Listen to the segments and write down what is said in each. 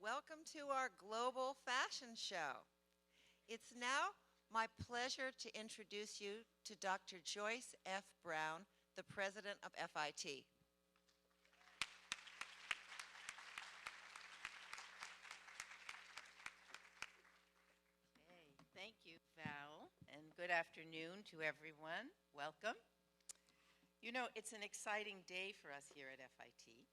Welcome to our Global Fashion Show. It's now my pleasure to introduce you to Dr. Joyce F. Brown, the president of FIT. Okay, thank you, Val, and good afternoon to everyone. Welcome. You know, it's an exciting day for us here at FIT.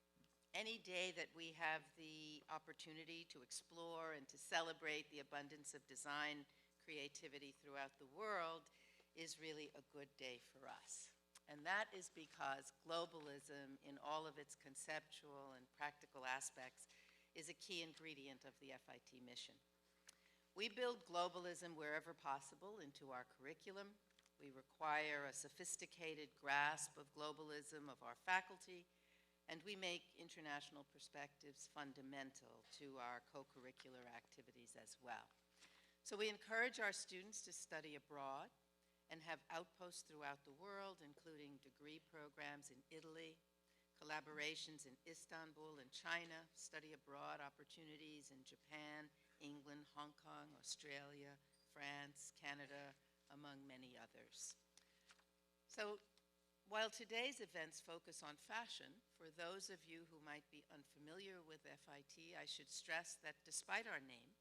Any day that we have the opportunity to explore and to celebrate the abundance of design creativity throughout the world is really a good day for us. And that is because globalism in all of its conceptual and practical aspects is a key ingredient of the FIT mission. We build globalism wherever possible into our curriculum. We require a sophisticated grasp of globalism of our faculty, and we make international perspectives fundamental to our co-curricular activities as well. So we encourage our students to study abroad and have outposts throughout the world, including degree programs in Italy, collaborations in Istanbul and China, study abroad opportunities in Japan, England, Hong Kong, Australia, France, Canada, among many others. So while today's events focus on fashion, for those of you who might be unfamiliar with FIT, I should stress that despite our name,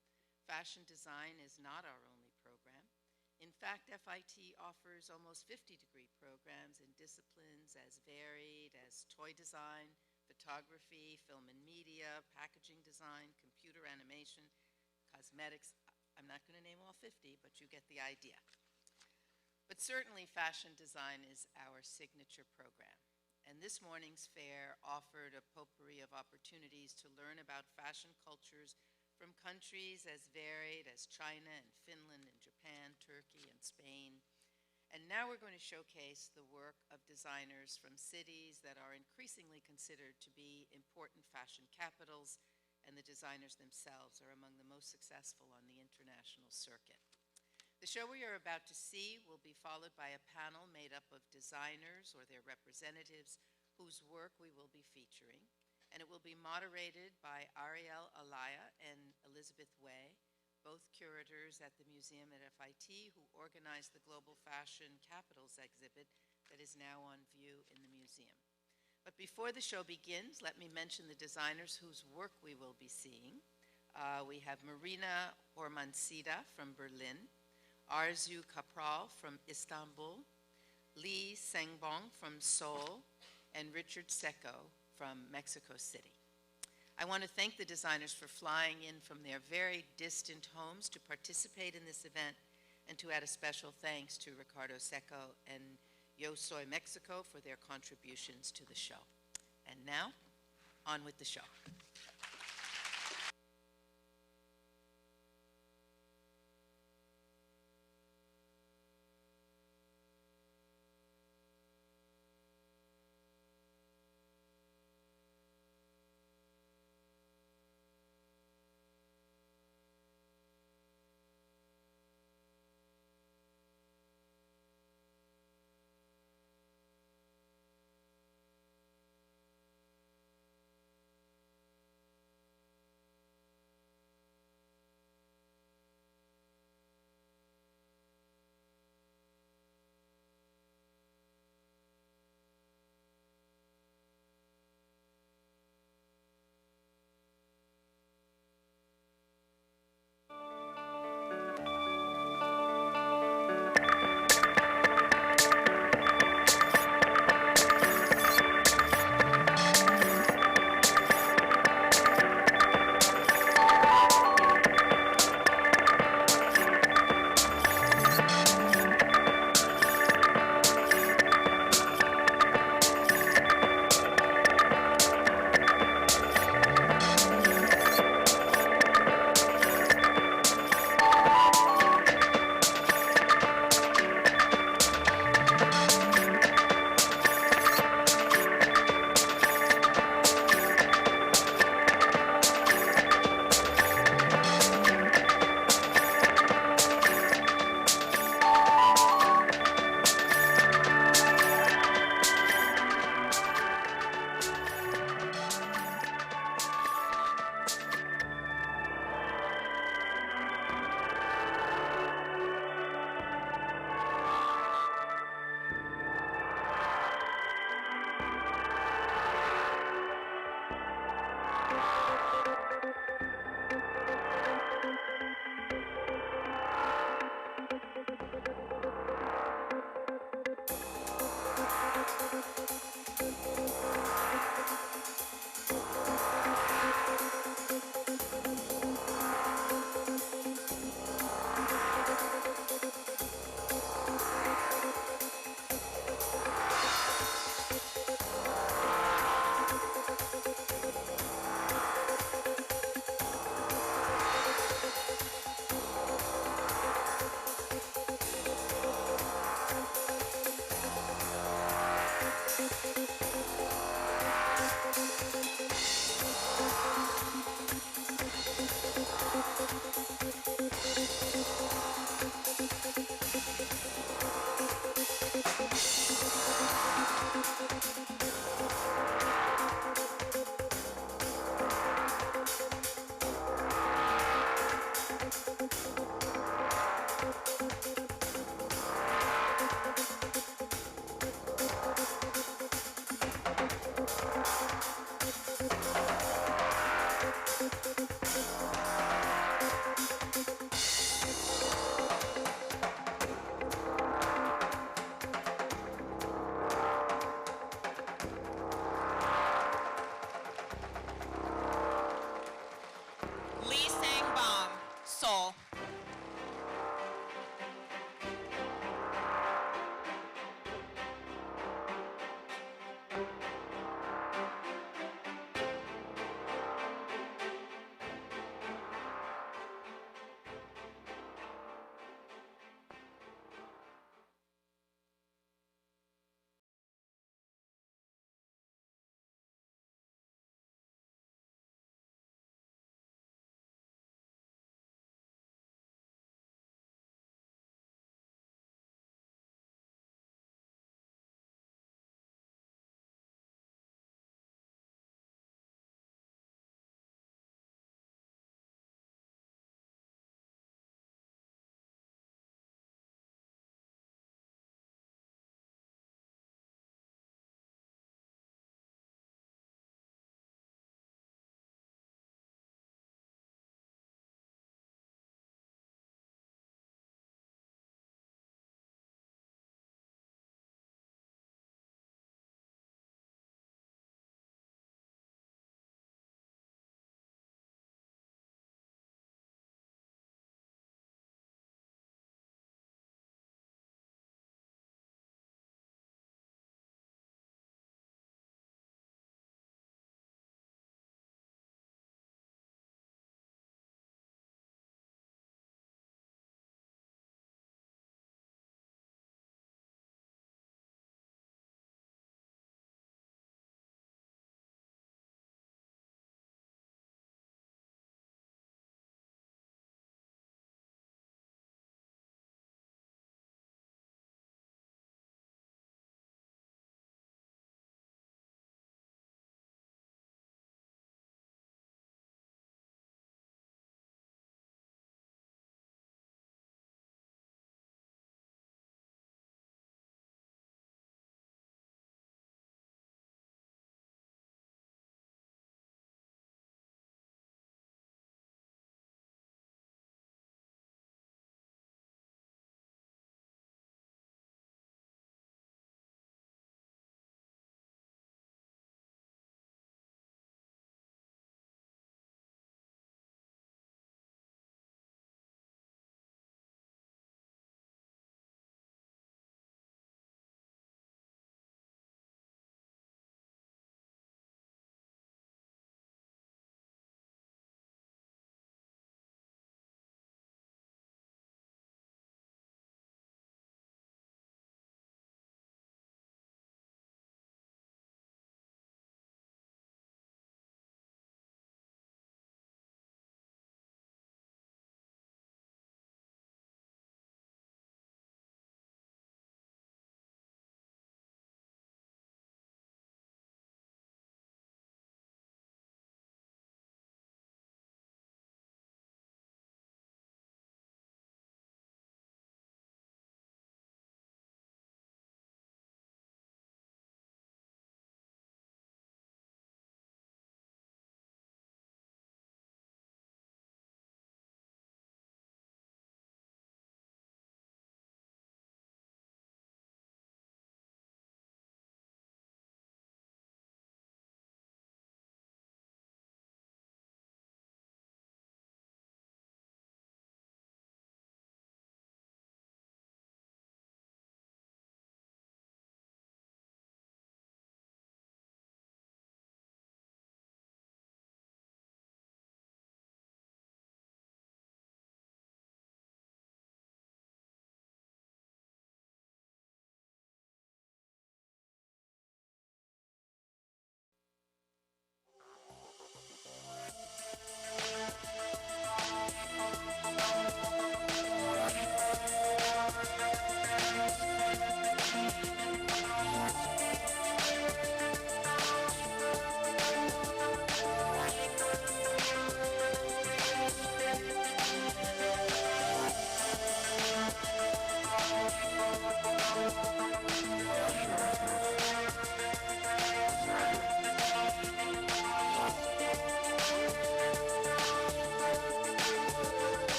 fashion design is not our only program. In fact, FIT offers almost 50 degree programs in disciplines as varied as toy design, photography, film and media, packaging design, computer animation, cosmetics. I'm not going to name all 50, but you get the idea. But certainly fashion design is our signature program. And this morning's fair offered a potpourri of opportunities to learn about fashion cultures from countries as varied as China and Finland and Japan, Turkey and Spain. And now we're going to showcase the work of designers from cities that are increasingly considered to be important fashion capitals, and the designers themselves are among the most successful on the international circuit. The show we are about to see will be followed by a panel made up of designers or their representatives whose work we will be featuring. And it will be moderated by Ariele, Elia, and Elizabeth Way, both curators at the museum at FIT who organized the Global Fashion Capitals exhibit that is now on view in the museum. But before the show begins, let me mention the designers whose work we will be seeing. We have Marina Hoermanseder from Berlin, Arzu Kaprol from Istanbul, SANGBONG from Seoul, and Ricardo Seco from Mexico City. I want to thank the designers for flying in from their very distant homes to participate in this event, and to add a special thanks to Ricardo Seco and Yo Soy Mexico for their contributions to the show. And now, on with the show.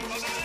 Ricardo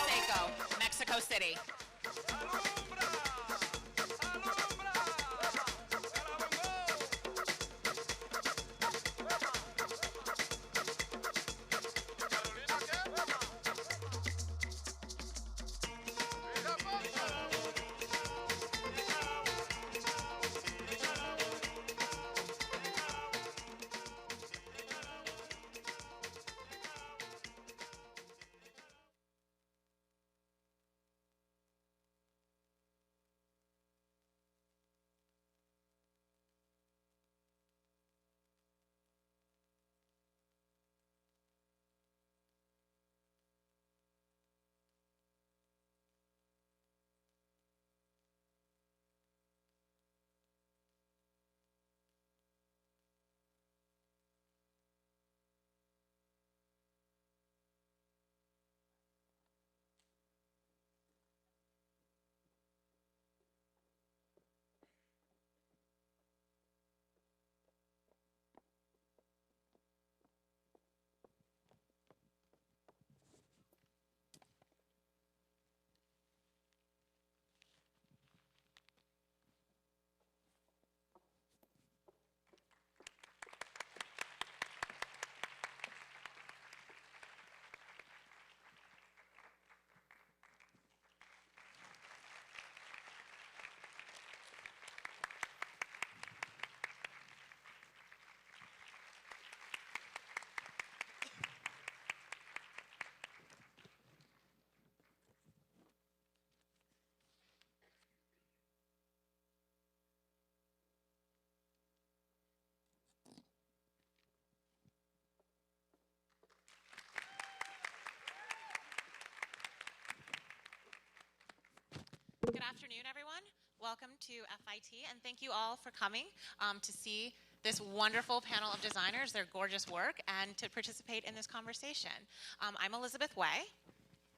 Seco, Mexico City. Good afternoon, everyone. Welcome to FIT, and thank you all for coming to see this wonderful panel of designers, their gorgeous work, and to participate in this conversation. I'm Elizabeth Way.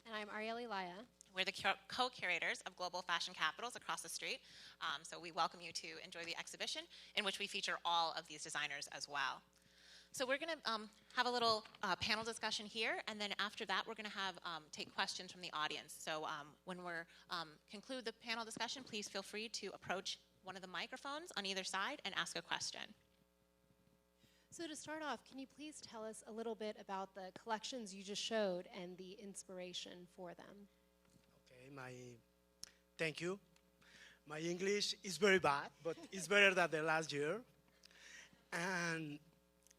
And I'm Ariele. We're the co-curators of Global Fashion Capitals across the street, so we welcome you to enjoy the exhibition in which we feature all of these designers as well. So we're going to have a little panel discussion here, and then after that, we're going to have take questions from the audience. So when we conclude the panel discussion, please feel free to approach one of the microphones on either side and ask a question. So to start off, can you please tell us a little bit about the collections you just showed and the inspiration for them? Okay, thank you. My English is very bad, but it's better than the last year. And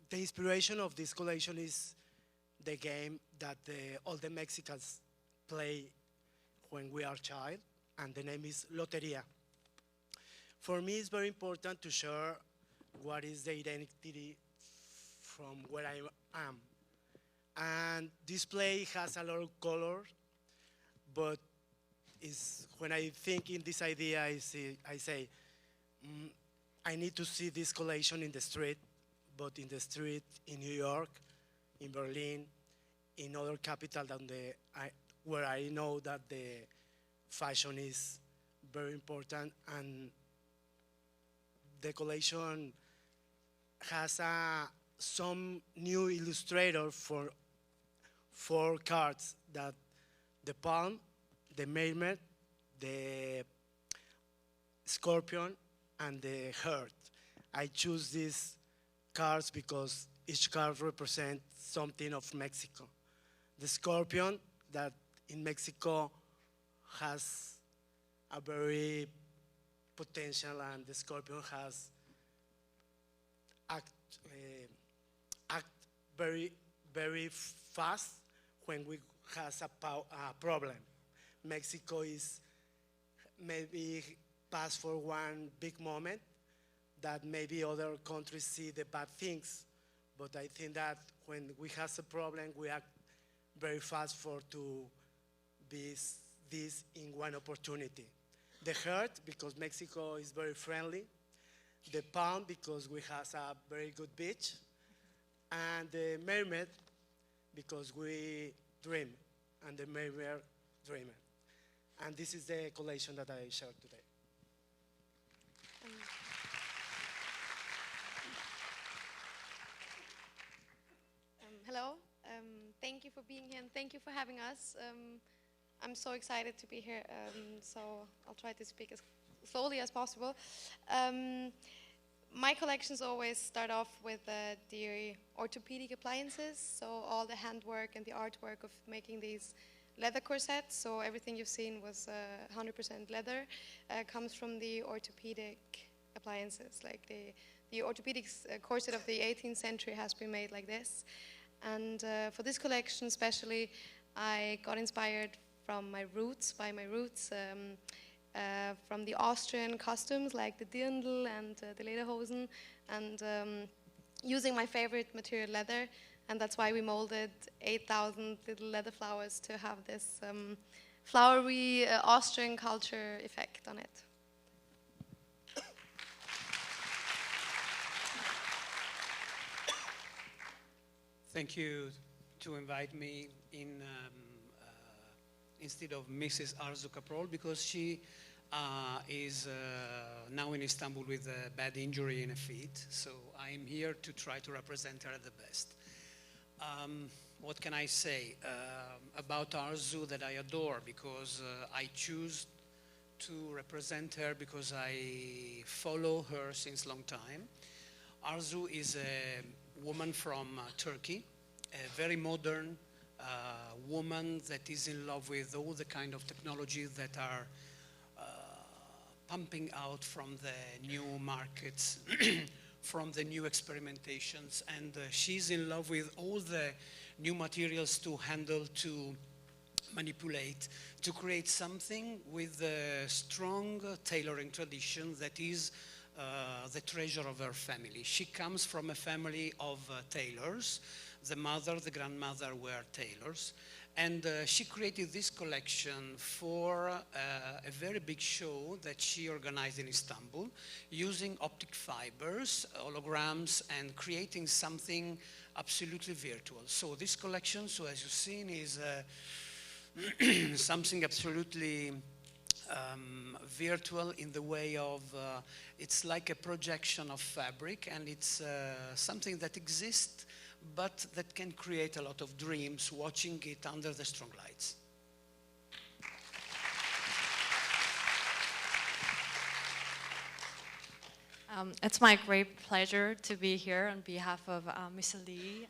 the inspiration of this collection is the game that all the Mexicans play when we are child, and the name is Loteria. For me, it's very important to share what is the identity from where I am. And this play has a lot of color, but when I think in this idea, I say, I need to see this collection in the street, but in the street in New York, in Berlin, in other capitals where I know that the fashion is very important, and the collection has some new illustrator for 4 cards, that the palm, the mermaid, the scorpion, and the heart. I choose these cards because each card represents something of Mexico. The scorpion, that in Mexico has a very potential, and the scorpion has act, act very, very fast when we has a problem. Mexico is maybe pass for one big moment that maybe other countries see the bad things, but I think that when we have a problem, we act very fast for to be this in one opportunity. The heart, because Mexico is very friendly. The palm, because we have a very good beach. And the mermaid, because we dream, and the mermaid dreamer. And this is the collection that I shared today. Hello, thank you for being here and thank you for having us. I'm so excited to be here, so I'll try to speak as slowly as possible. My collections always start off with the orthopedic appliances, so all the handwork and the artwork of making these leather corsets, so everything you've seen was 100% leather, comes from the orthopedic appliances. Like the orthopedic corset of the 18th century has been made like this. And for this collection especially, I got inspired from my roots, from the Austrian costumes like the dirndl and the lederhosen, and using my favorite material, leather, and that's why we molded 8,000 little leather flowers to have this flowery Austrian culture effect on it. Thank you to invite me in instead of Mrs. Arzu Kaprol, because she is now in Istanbul with a bad injury in a feet. So I'm here to try to represent her the best. What can I say about Arzu that I adore? Because I choose to represent her because I follow her since a long time. Arzu is a woman from Turkey, a very modern woman that is in love with all the kind of technologies that are pumping out from the new markets, from the new experimentations, and she's in love with all the new materials to handle, to manipulate, to create something with a strong tailoring tradition that is the treasure of her family. She comes from a family of tailors. The mother, the grandmother were tailors. And she created this collection for a very big show that she organized in Istanbul, using optic fibers, holograms, and creating something absolutely virtual. So this collection, so as you've seen, is something absolutely virtual in the way of, it's like a projection of fabric, and it's something that exists, but that can create a lot of dreams watching it under the strong lights. It's my great pleasure to be here on behalf of Mr. Lee,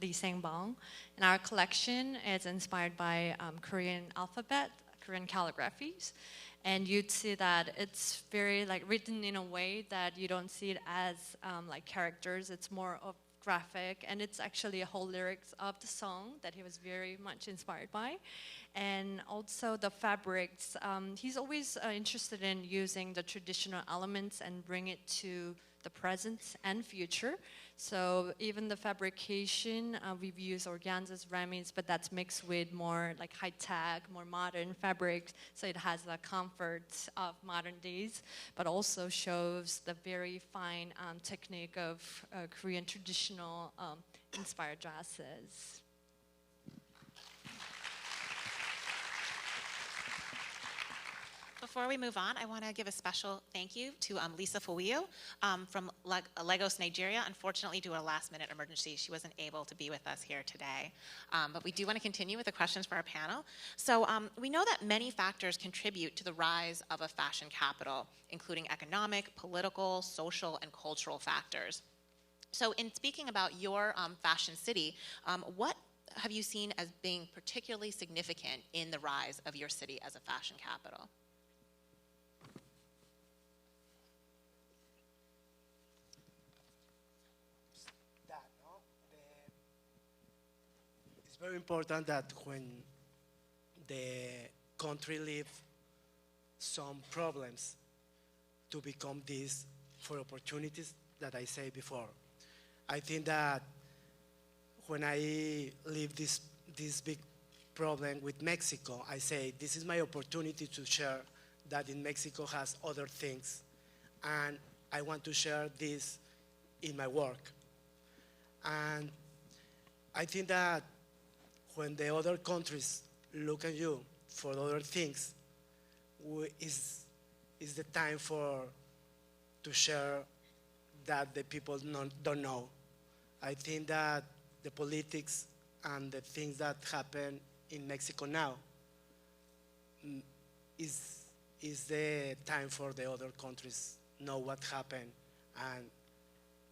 Lee SANGBONG. And our collection is inspired by Korean alphabet, Korean calligraphies. And you'd see that it's very written in a way that you don't see it as like characters. It's more of graphic, and it's actually a whole lyrics of the song that he was very much inspired by. And also the fabrics, he's always interested in using the traditional elements and bring it to the present and future. So even the fabrication, we've used organzas, ramis, but that's mixed with more like high-tech, more modern fabrics, so it has the comfort of modern days, but also shows the very fine technique of Korean traditional inspired dresses. Before we move on, I want to give a special thank you to Lisa Fuwiyo from Lagos, Nigeria. Unfortunately, due to a last-minute emergency, she wasn't able to be with us here today. But we do want to continue with the questions for our panel. So we know that many factors contribute to the rise of a fashion capital, including economic, political, social, and cultural factors. So in speaking about your fashion city, what have you seen as being particularly significant in the rise of your city as a fashion capital? very important that when the country leave some problems to become this for opportunities that I say before. I think that when I leave this big problem with Mexico, I say this is my opportunity to share that in Mexico has other things, and I want to share this in my work. And I think that when the other countries look at you for other things, is the time to share that the people don't know. I think that the politics and the things that happen in Mexico now is the time for the other countries know what happened, and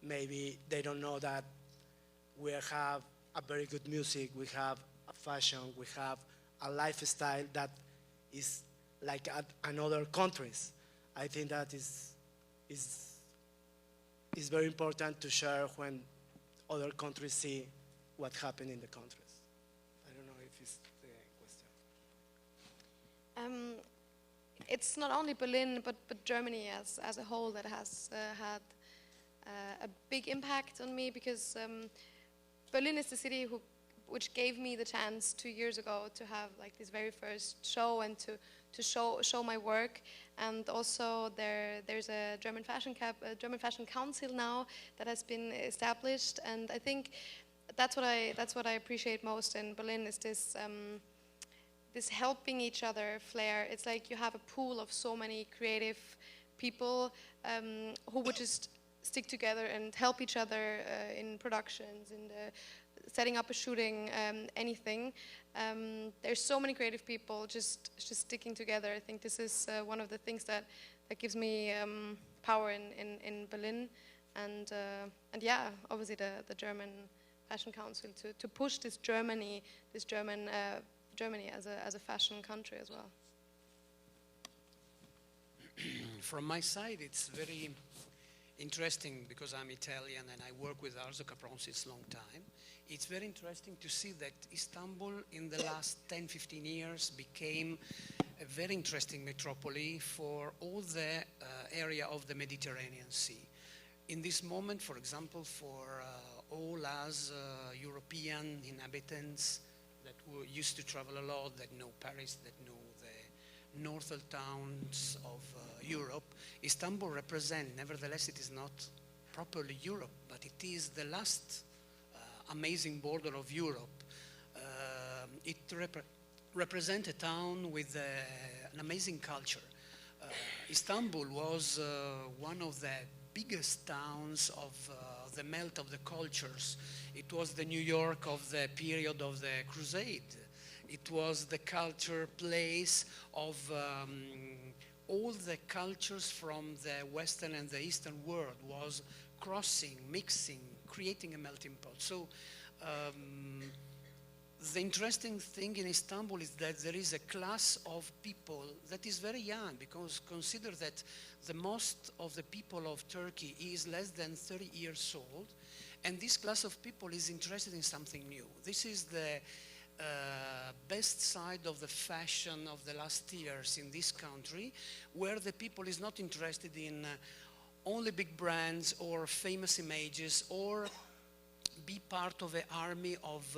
maybe they don't know that we have a very good music, we have a fashion, we have a lifestyle that is like another countries. I think that is very important to share when other countries see what happened in the countries. I don't know if it's the question. It's not only Berlin, but Germany as a whole that has had a big impact on me, because Berlin is the city which gave me the chance 2 years ago to have like this very first show and to show my work. And also there's a German Fashion Council now that has been established, and I think that's what I appreciate most in Berlin is this helping each other flair. It's like you have a pool of so many creative people who would just stick together and help each other in productions, in setting up a shooting, anything. There's so many creative people just sticking together. I think this is one of the things that gives me power in Berlin, and yeah, obviously the German Fashion Council to push this Germany as a fashion country as well. From my side, it's very interesting because I'm Italian and I work with Arzu Kaprol since a long time. It's very interesting to see that Istanbul in the last 10-15 years became a very interesting metropole for all the area of the Mediterranean Sea. In this moment, for example, for all us European inhabitants that used to travel a lot, that know Paris, that know the northern towns of Europe, Istanbul represents, nevertheless it is not properly Europe, but it is the last amazing border of Europe. It represents a town with an amazing culture. Istanbul was one of the biggest towns of the melt of the cultures. It was the New York of the period of the Crusade. It was the culture place of all the cultures from the Western and the Eastern world was crossing, mixing, creating a melting pot. So the interesting thing in Istanbul is that there is a class of people that is very young, because consider that the most of the people of Turkey is less than 30 years old, and this class of people is interested in something new. This is the best side of the fashion of the last years in this country, where the people is not interested in only big brands or famous images or be part of an army of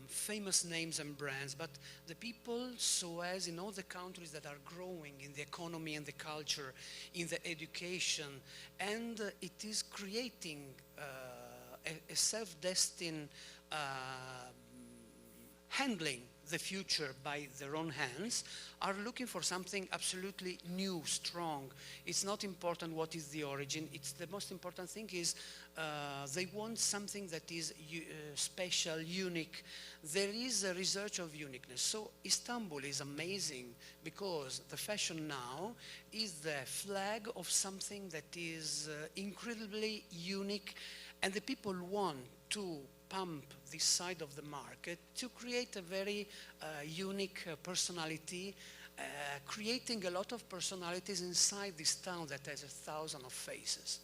famous names and brands, but the people, so as in all the countries that are growing in the economy and the culture, in the education, and it is creating a self-destined handling the future by their own hands, are looking for something absolutely new, strong. It's not important what is the origin. It's the most important thing is they want something that is special, unique. There is a research of uniqueness. So Istanbul is amazing because the fashion now is the flag of something that is incredibly unique, and the people want to pump this side of the market to create a very unique personality, creating a lot of personalities inside this town that has 1,000 of faces.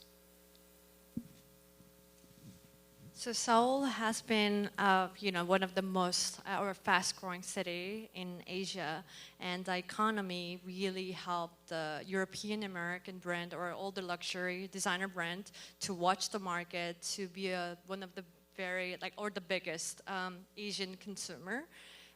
So Seoul has been, one of the most or fast-growing city in Asia, and the economy really helped the European American brand or all the luxury designer brand to watch the market, to be one of the the biggest Asian consumer.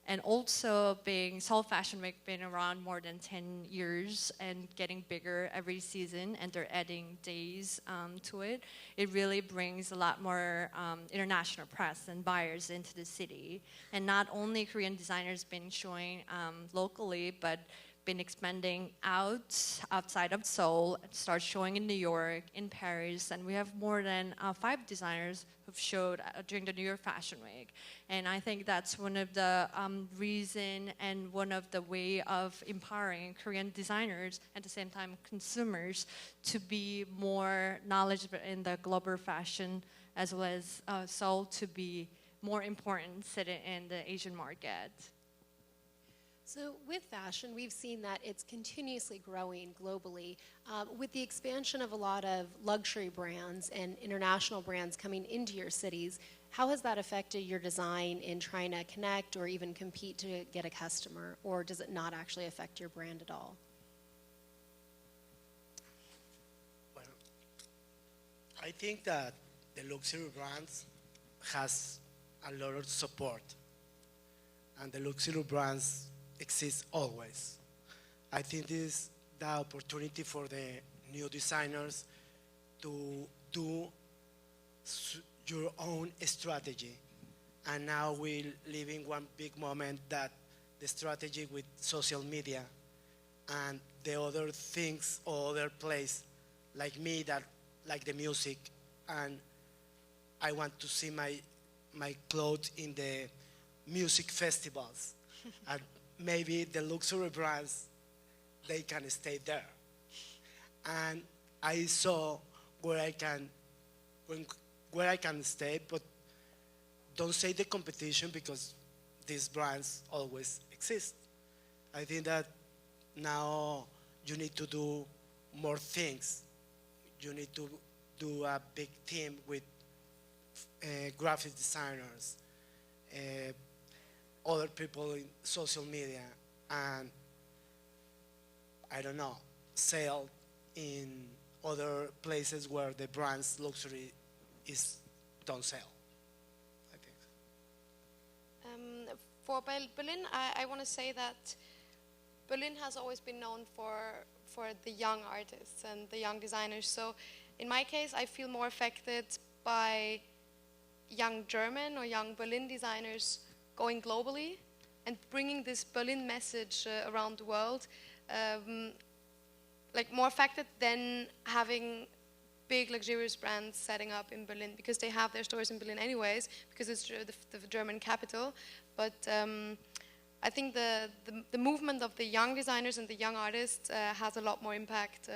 And also being Seoul Fashion Week been around more than 10 years and getting bigger every season, and they're adding days to it. It really brings a lot more international press and buyers into the city. And not only Korean designers been showing locally, but been expanding outside of Seoul, start showing in New York, in Paris, and we have more than 5 designers who've showed during the New York Fashion Week. And I think that's one of the reason and one of the way of empowering Korean designers, at the same time consumers, to be more knowledgeable in the global fashion, as well as Seoul to be more important city in the Asian market. So with fashion, we've seen that it's continuously growing globally. With the expansion of a lot of luxury brands and international brands coming into your cities, how has that affected your design in trying to connect or even compete to get a customer? Or does it not actually affect your brand at all? Well, I think that the luxury brands has a lot of support, and the luxury brands exist always. I think this is the opportunity for the new designers to do your own strategy. And now we're living one big moment that the strategy with social media and the other things or other place like me that like the music, and I want to see my clothes in the music festivals. And maybe the luxury brands, they can stay there. And I saw where I can stay, but don't say the competition, because these brands always exist. I think that now you need to do more things. You need to do a big team with graphic designers, other people in social media, and I don't know, sell in other places where the brand's luxury don't sell, I think. For Berlin, I want to say that Berlin has always been known for the young artists and the young designers. So in my case, I feel more affected by young German or young Berlin designers going globally and bringing this Berlin message around the world, like more affected than having big luxurious brands setting up in Berlin, because they have their stores in Berlin anyways, because it's the German capital. But I think the movement of the young designers and the young artists has a lot more impact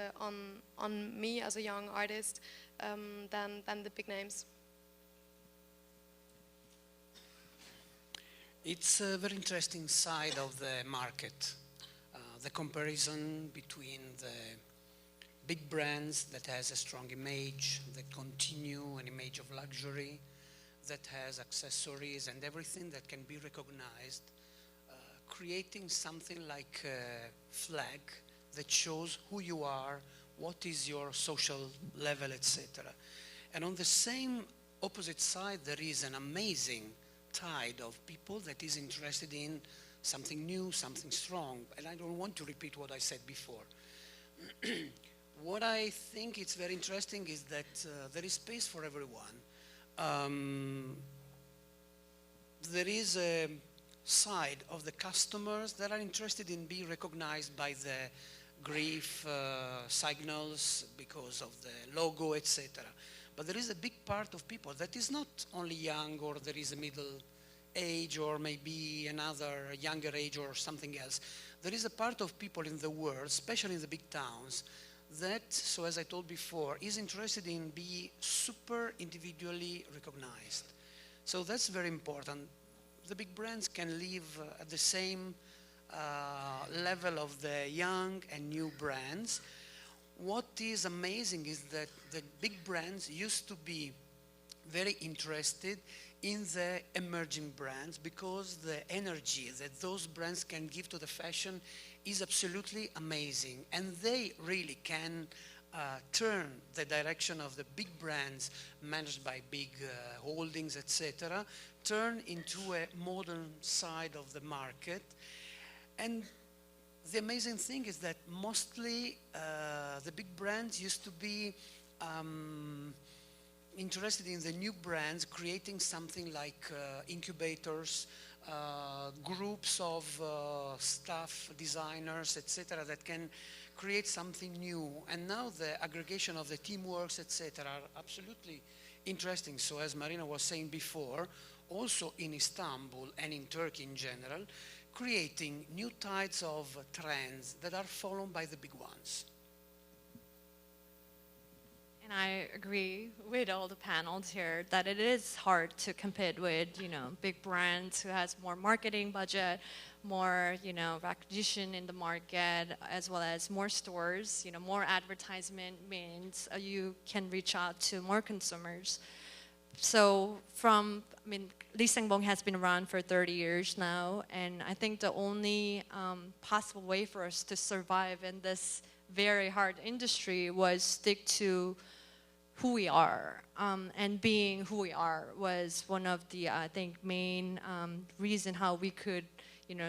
on me as a young artist than the big names. It's a very interesting side of the market, the comparison between the big brands that has a strong image, that continue an image of luxury, that has accessories and everything that can be recognized, creating something like a flag that shows who you are, what is your social level, etc. And on the same opposite side, there is an amazing tide of people that is interested in something new, something strong. And I don't want to repeat what I said before. What I think is very interesting is that there is space for everyone. There is a side of the customers that are interested in being recognized by the grief signals because of the logo, etc. But there is a big part of people that is not only young, or there is a middle age, or maybe another younger age or something else. There is a part of people in the world, especially in the big towns, that, so as I told before, is interested in being super individually recognized. So that's very important. The big brands can live at the same level of the young and new brands. What is amazing is that the big brands used to be very interested in the emerging brands because the energy that those brands can give to the fashion is absolutely amazing. And they really can turn the direction of the big brands managed by big holdings, etc., turn into a modern side of the market. And the amazing thing is that mostly the big brands used to be interested in the new brands, creating something like incubators, groups of staff, designers, etc., that can create something new. And now the aggregation of the teamworks, etc., are absolutely interesting. So as Marina was saying before, also in Istanbul and in Turkey in general, creating new types of trends that are followed by the big ones. And I agree with all the panels here that it is hard to compete with, big brands who has more marketing budget, more, recognition in the market, as well as more stores, more advertisement means you can reach out to more consumers. So Lee SANGBONG has been around for 30 years now, and I think the only possible way for us to survive in this very hard industry was stick to who we are, and being who we are was one of the, I think, main reason how we could,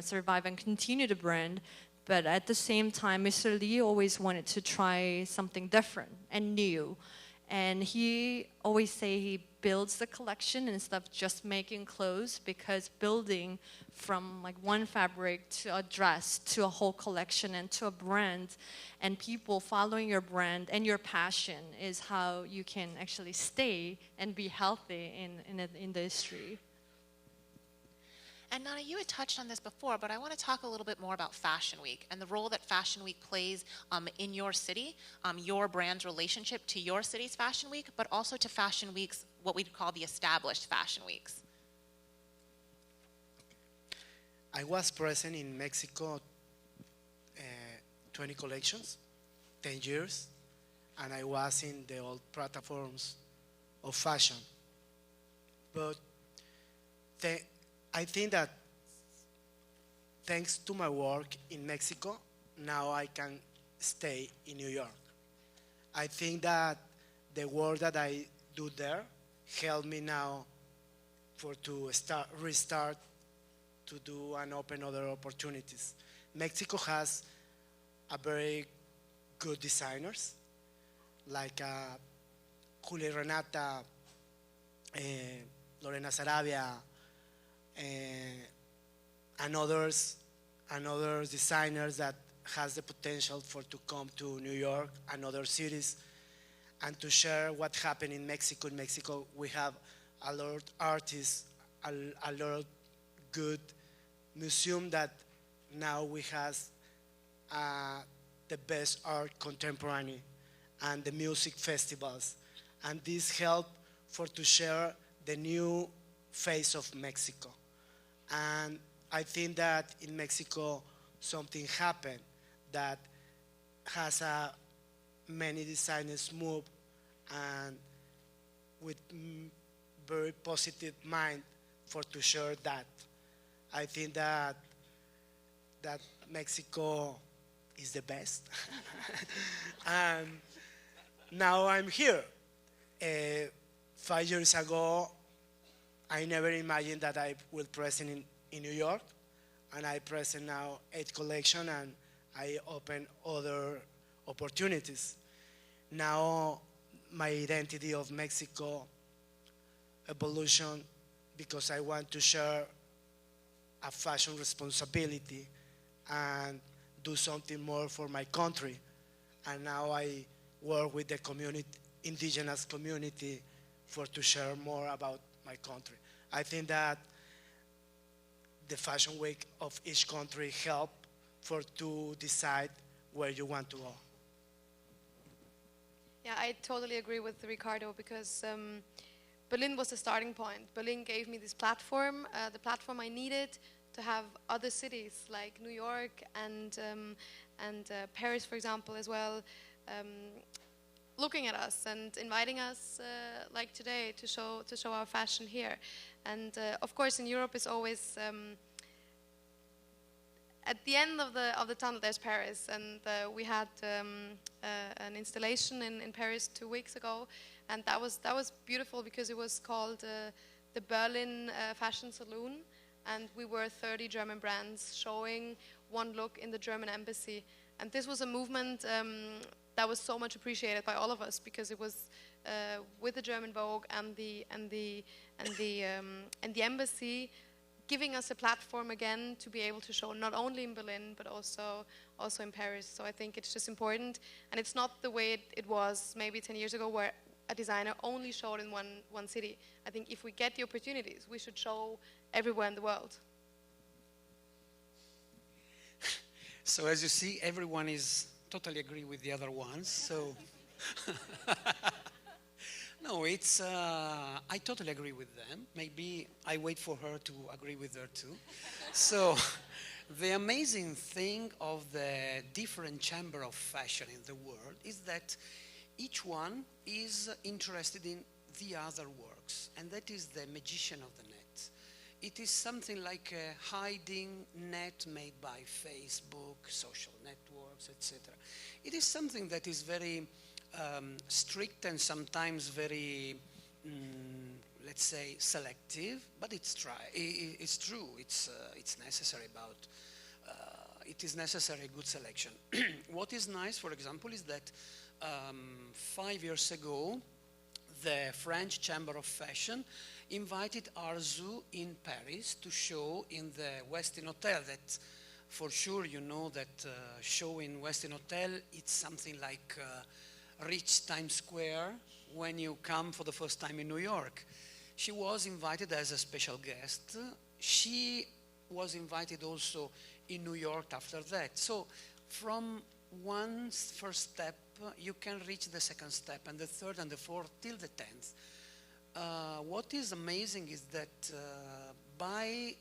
survive and continue to brand. But at the same time, Mr. Lee always wanted to try something different and new. And he always say he builds the collection instead of just making clothes, because building from like one fabric to a dress to a whole collection and to a brand and people following your brand and your passion is how you can actually stay and be healthy in the industry. And Nana, you had touched on this before, but I want to talk a little bit more about Fashion Week and the role that Fashion Week plays in your city, your brand's relationship to your city's Fashion Week, but also to Fashion Weeks, what we'd call the established Fashion Weeks. I was present in Mexico 20 collections, 10 years, and I was in the old platforms of fashion. But I think that thanks to my work in Mexico, now I can stay in New York. I think that the work that I do there helped me now to restart to do and open other opportunities. Mexico has a very good designers, like Julia Renata, Lorena Sarabia, and others designers that has the potential to come to New York and other cities and to share what happened in Mexico. In Mexico, we have a lot of artists, a lot of good museum that now we have the best art contemporary and the music festivals. And this help to share the new face of Mexico. And I think that in Mexico something happened that has many designers move and with very positive mind to share that. I think that Mexico is the best. And now I'm here. 5 years ago, I never imagined that I would present in New York, and I present now 8 collections, and I open other opportunities. Now my identity of Mexico evolution, because I want to share a fashion responsibility and do something more for my country. And now I work with the community, indigenous community, to share more about my country. I think that the Fashion Week of each country help to decide where you want to go. Yeah, I totally agree with Ricardo, because Berlin was the starting point. Berlin gave me this platform, the platform I needed to have other cities like New York and Paris, for example, as well, looking at us and inviting us, like today, to show our fashion here. And of course, in Europe, it's always at the end of the tunnel. There's Paris, and we had an installation in Paris 2 weeks ago, and that was beautiful because it was called the Berlin Fashion Saloon, and we were 30 German brands showing one look in the German embassy. And this was a movement that was so much appreciated by all of us because it was with the German Vogue and the embassy giving us a platform again to be able to show not only in Berlin but also in Paris. So I think it's just important, and it's not the way it was maybe 10 years ago where a designer only showed in one city. I think if we get the opportunities, we should show everywhere in the world. So as you see, everyone is totally agree with the other ones. So no, it's I totally agree with them. Maybe I wait for her to agree with her too. So the amazing thing of the different chamber of fashion in the world is that each one is interested in the other works, and that is the magician of the net. It is something like a hiding net made by Facebook, social networks, etc. It is something that is very strict and sometimes very, let's say, selective, but it's true. It's necessary about. It is necessary good selection. What is nice, for example, is that 5 years ago, the French Chamber of Fashion invited Arzu in Paris to show in the Westin Hotel. That, for sure, you know that show in Westin Hotel, it's something like rich Times Square when you come for the first time in New York. She was invited as a special guest. She was invited also in New York after that. So from one first step, you can reach the second step, and the third and the fourth, till the 10th. What is amazing is that by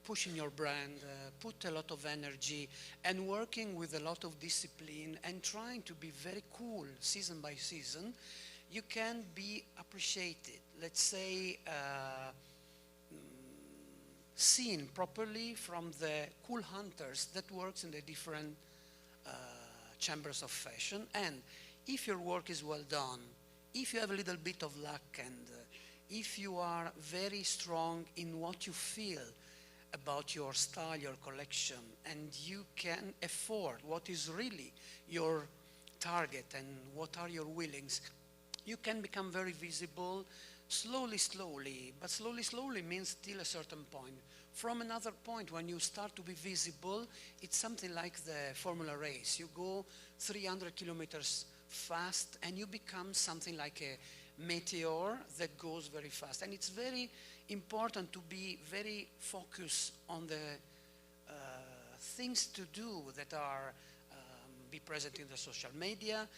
pushing your brand, put a lot of energy, and working with a lot of discipline, and trying to be very cool season by season, you can be appreciated, let's say, seen properly from the cool hunters that works in the different chambers of fashion. And if your work is well done, if you have a little bit of luck, and if you are very strong in what you feel about your style, your collection, and you can afford what is really your target and what are your willings, you can become very visible slowly, but slowly means till a certain point. From another point, when you start to be visible, it's something like the Formula race. You go 300 kilometers fast, and you become something like a meteor that goes very fast. And it's very important to be very focused on the things to do that are be present in the social media,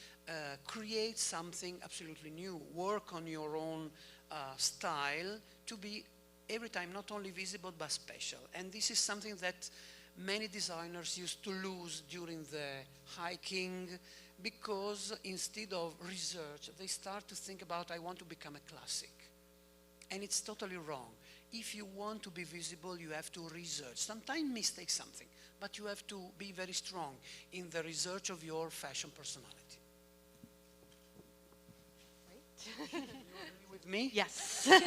create something absolutely new, work on your own style to be every time not only visible but special. And this is something that many designers used to lose during the hiking, because instead of research, they start to think about, I want to become a classic. And it's totally wrong. If you want to be visible, you have to research. Sometimes mistake something, but you have to be very strong in the research of your fashion personality. Right. You agree with me? Yes. Okay.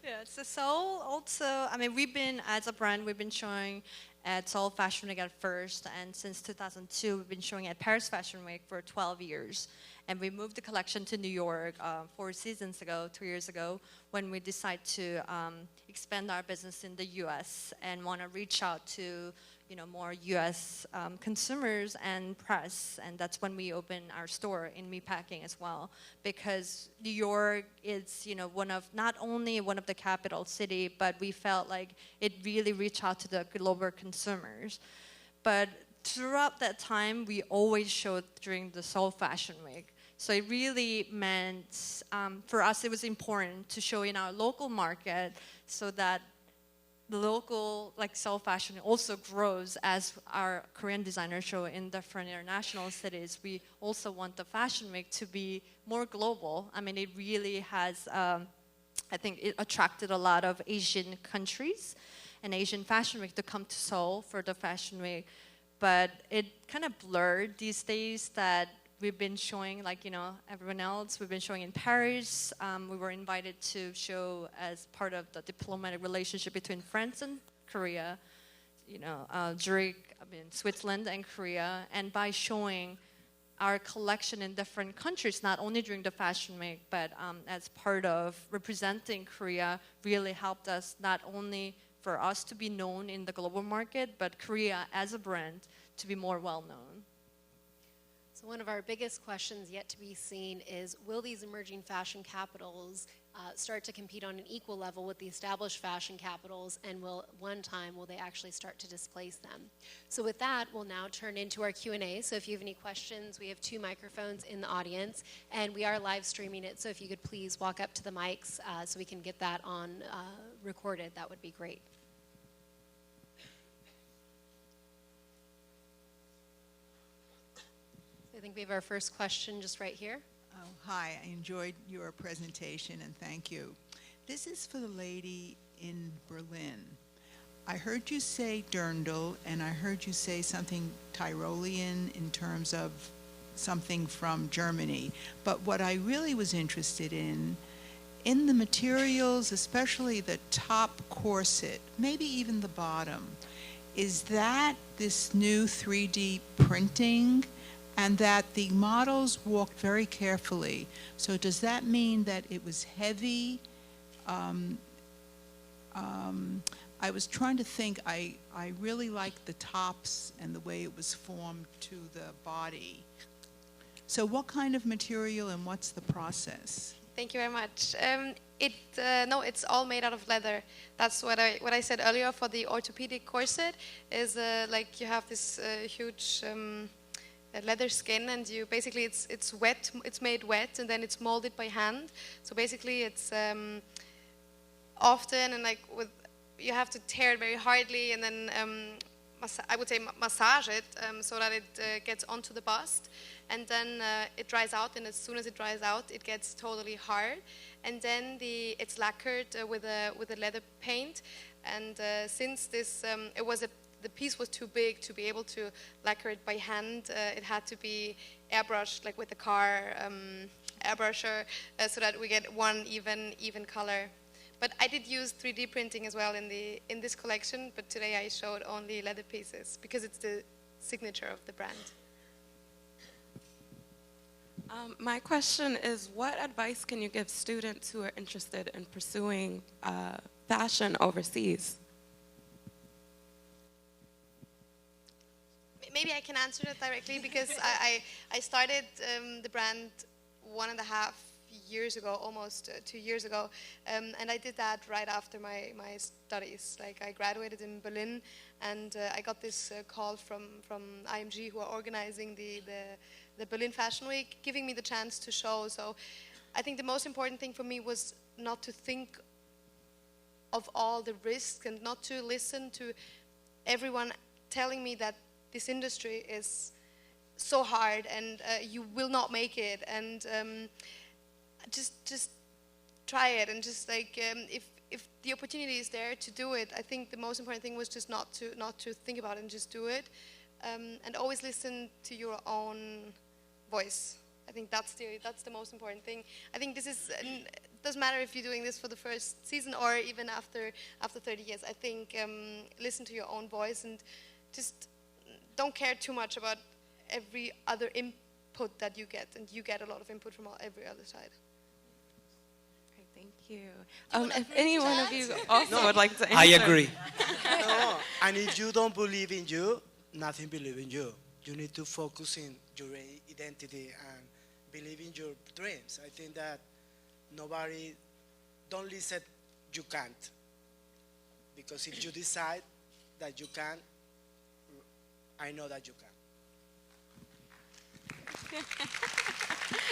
Yeah, so Seoul also, I mean, as a brand, we've been showing at Seoul Fashion Week at first, and since 2002, we've been showing at Paris Fashion Week for 12 years. And we moved the collection to New York 4 seasons ago, 2 years ago, when we decided to expand our business in the US and want to reach out to more US consumers and press. And that's when we opened our store in Meatpacking as well, because New York is not only one of the capital city, but we felt like it really reached out to the global consumers. But throughout that time, we always showed during the Seoul Fashion Week. So it really meant, for us, it was important to show in our local market so that the local like Seoul fashion also grows as our Korean designers show in different international cities. We also want the fashion week to be more global. I mean, it really has, I think it attracted a lot of Asian countries and Asian fashion week to come to Seoul for the fashion week. But it kind of blurred these days that we've been showing, like, you know, everyone else, we've been showing in Paris. We were invited to show as part of the diplomatic relationship between France and Korea, you know, Zurich, I mean, Switzerland and Korea. And by showing our collection in different countries, not only during the fashion week, but as part of representing Korea, really helped us not only for us to be known in the global market, but Korea as a brand to be more well-known. So one of our biggest questions yet to be seen is, will these emerging fashion capitals start to compete on an equal level with the established fashion capitals, and will they actually start to displace them? So with that, we'll now turn into our Q&A. So if you have any questions, we have 2 microphones in the audience, and we are live streaming it, so if you could please walk up to the mics so we can get that on recorded, that would be great. I think we have our first question just right here. Oh, hi, I enjoyed your presentation and thank you. This is for the lady in Berlin. I heard you say dirndl and I heard you say something Tyrolean in terms of something from Germany. But what I really was interested in the materials, especially the top corset, maybe even the bottom, is that this new 3D printing? And that the models walked very carefully. So does that mean that it was heavy? I was trying to think, I really liked the tops and the way it was formed to the body. So what kind of material and what's the process? Thank you very much. No, it's all made out of leather. That's what I said earlier for the orthopedic corset, is like you have this huge leather skin, and you basically it's wet, it's made wet, and then it's molded by hand. So basically it's often, and like you have to tear it very hardly, and then I would say massage it so that it gets onto the bust, and then it dries out, and as soon as it dries out it gets totally hard, and then it's lacquered with a leather paint. And since this the piece was too big to be able to lacquer it by hand, it had to be airbrushed, like with the car airbrusher, so that we get one even color. But I did use 3D printing as well in this collection, but today I showed only leather pieces because it's the signature of the brand. My question is, what advice can you give students who are interested in pursuing fashion overseas? Maybe I can answer that directly because I started the brand 1.5 years ago, almost 2 years ago, and I did that right after my studies. Like I graduated in Berlin, and I got this call from IMG, who are organizing the Berlin Fashion Week, giving me the chance to show. So I think the most important thing for me was not to think of all the risks and not to listen to everyone telling me that this industry is so hard and you will not make it, and just try it, and just like if the opportunity is there to do it. I think the most important thing was just not to think about it and just do it, and always listen to your own voice. I think that's the most important thing. I think this is doesn't matter if you're doing this for the first season or even after 30 years. I think listen to your own voice and just don't care too much about every other input that you get, and you get a lot of input from every other side. Okay, thank you. If any one of you also would like to answer. I agree. No, and if you don't believe in you, nothing believes in you. You need to focus in your identity and believe in your dreams. I think that don't listen you can't. Because if you decide that you can, I know that you can.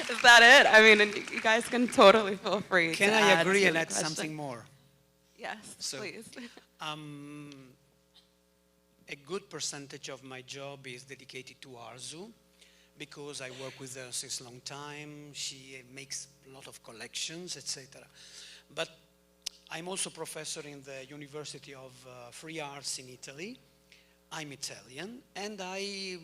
Is that it? I mean, you guys can totally feel free. Can to I add agree to and the add question. something more? Yes, So, please. A good percentage of my job is dedicated to Arzu because I work with her since a long time. She makes a lot of collections, etc. But I'm also professor in the University of Free Arts in Italy. I'm Italian, and I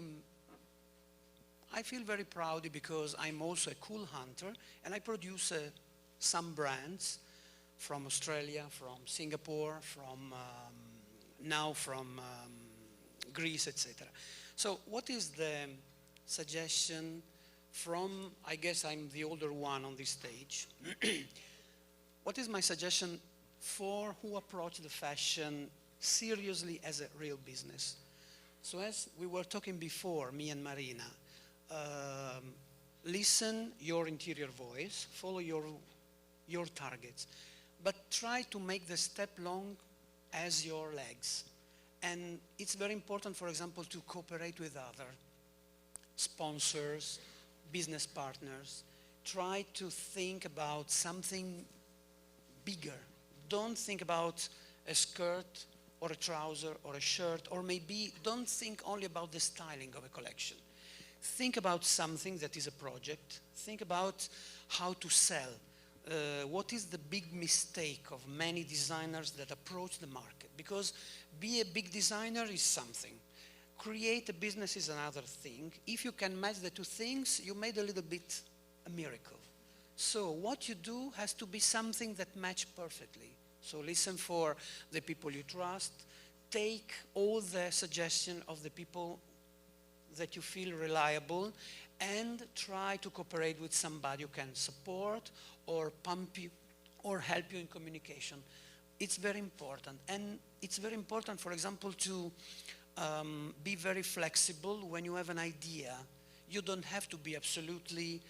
feel very proud because I'm also a cool hunter, and I produce some brands from Australia, from Singapore, from now from Greece, etc. So what is the suggestion from, I guess I'm the older one on this stage, what is my suggestion for who approach the fashion seriously as a real business? So as we were talking before, me and Marina, listen your interior voice, follow your targets, but try to make the step long as your legs. And it's very important, for example, to cooperate with other sponsors, business partners. Try to think about something bigger. Don't think about a skirt or a trouser or a shirt, or maybe don't think only about the styling of a collection. Think about something that is a project. Think about how to sell. What is the big mistake of many designers that approach the market? Because be a big designer is something. Create a business is another thing. If you can match the two things, you made a little bit a miracle. So what you do has to be something that match perfectly. So listen for the people you trust. Take all the suggestions of the people that you feel reliable, and try to cooperate with somebody who can support or pump you or help you in communication. It's very important. And it's very important, for example, to be very flexible when you have an idea. You don't have to be absolutely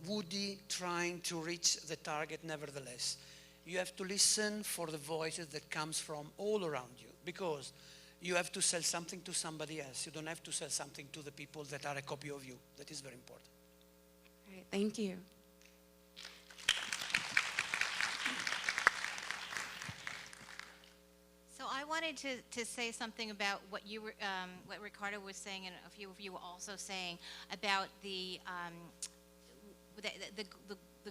woody trying to reach the target nevertheless. You have to listen for the voices that comes from all around you, because you have to sell something to somebody else. You don't have to sell something to the people that are a copy of you. That is very important. Great, thank you. So I wanted to say something about what you were, what Ricardo was saying, and a few of you were also saying about the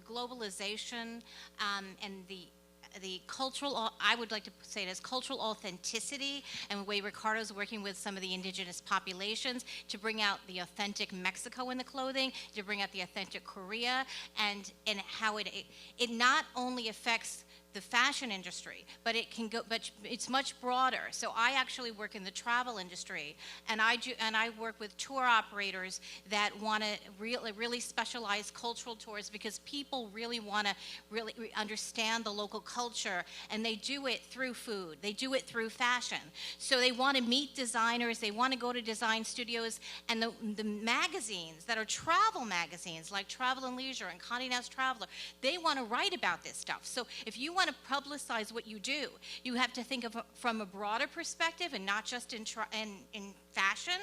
globalization and the cultural, I would like to say it as cultural authenticity, and the way Ricardo's working with some of the indigenous populations to bring out the authentic Mexico in the clothing, to bring out the authentic Korea, and how it not only affects the fashion industry, but it can go, but it's much broader. So I actually work in the travel industry, and I work with tour operators that want to really specialize cultural tours, because people really want to really understand the local culture, and they do it through food, they do it through fashion. So they want to meet designers, they want to go to design studios, and the magazines that are travel magazines like Travel and Leisure and Condé Nast Traveler, they want to write about this stuff. So if you want to publicize what you do, you have to think of from a broader perspective and not just in fashion.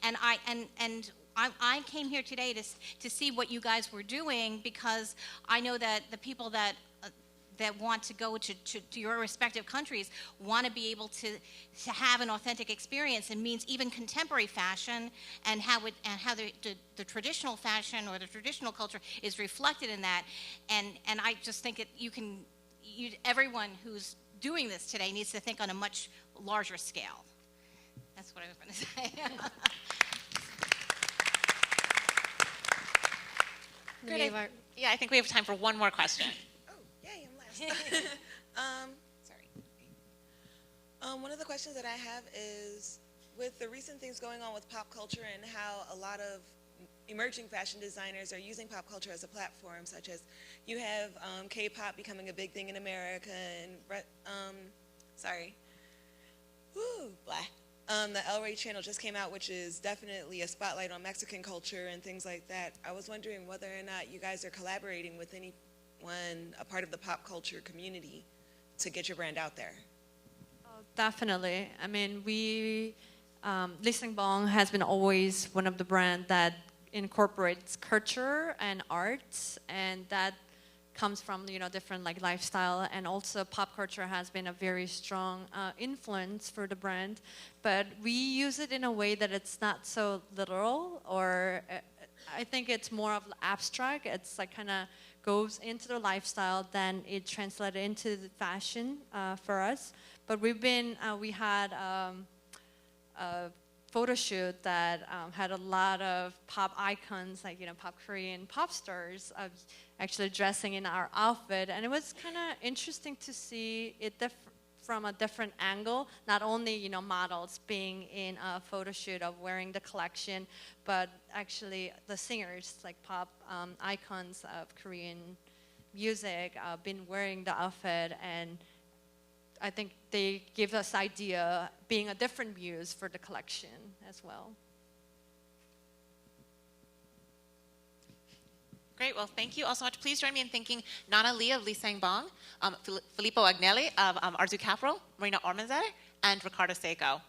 And I came here today to see what you guys were doing, because I know that the people that want to go to your respective countries want to be able to have an authentic experience, and means even contemporary fashion and how the traditional fashion or the traditional culture is reflected in that. And I just think everyone who's doing this today needs to think on a much larger scale. That's what I was going to say. Yeah, I think we have time for one more question. Oh, yay, I'm last. Sorry. One of the questions that I have is, with the recent things going on with pop culture and how a lot of emerging fashion designers are using pop culture as a platform, such as you have K-pop becoming a big thing in America, and the El Rey channel just came out, which is definitely a spotlight on Mexican culture and things like that. I was wondering whether or not you guys are collaborating with anyone, a part of the pop culture community, to get your brand out there. Oh, definitely. I mean, SANGBONG has been always one of the brands that incorporates culture and arts, and that comes from, you know, different like lifestyle, and also pop culture has been a very strong influence for the brand, but we use it in a way that it's not so literal, or I think it's more of abstract. It's like kind of goes into the lifestyle, then it translated into the fashion for us. But we had a photo shoot that had a lot of pop icons, like, you know, pop Korean pop stars actually dressing in our outfit. And it was kind of interesting to see it from a different angle, not only, you know, models being in a photo shoot of wearing the collection, but actually the singers, like pop icons of Korean music, been wearing the outfit, and I think they give us idea being a different muse for the collection as well. Great, well, thank you all so much. Please join me in thanking Nana Lee of SANGBONG, Filippo Agnelli of Arzu Kaprol, Marina Hoermanseder, and Ricardo Seco.